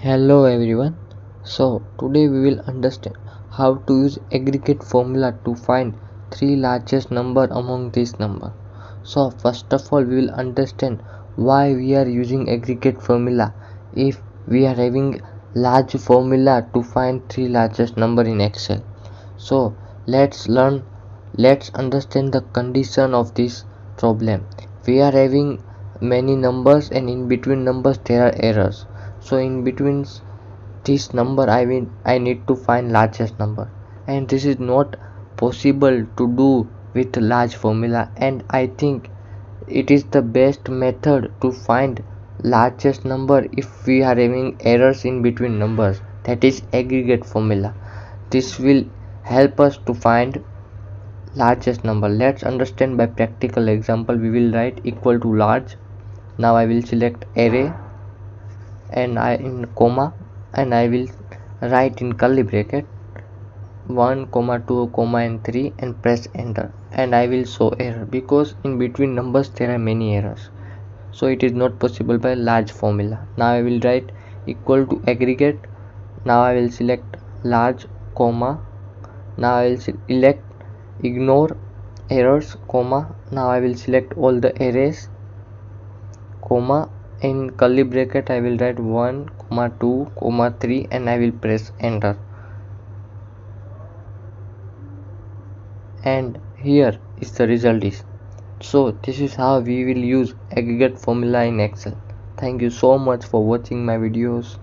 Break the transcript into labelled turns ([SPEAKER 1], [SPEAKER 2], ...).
[SPEAKER 1] Hello everyone. So today we will understand how to use aggregate formula to find three largest number among this number. So first of all we will understand why we are using aggregate formula if we are having large formula to find three largest number in Excel. So let's understand the condition of this problem. We are having many numbers and in between numbers there are errors. So in between this number I need to find largest number, and this is not possible to do with large formula, and I think it is the best method to find largest number if we are having errors in between numbers, that is aggregate formula. This will help us to find largest number. Let's understand by practical example. We will write equal to large. Now I will select array and I in comma, and I will write in curly bracket 1 comma 2 comma and 3 and press enter, and I will show error because in between numbers there are many errors, so it is not possible by large formula. Now I will write equal to aggregate. Now I will select large comma. Now I will select ignore errors comma. Now I will select all the arrays comma. In curly bracket I will write 1 comma 2 comma 3 and I will press enter, and here is the result is. So this is how we will use aggregate formula in Excel. Thank you so much for watching my videos.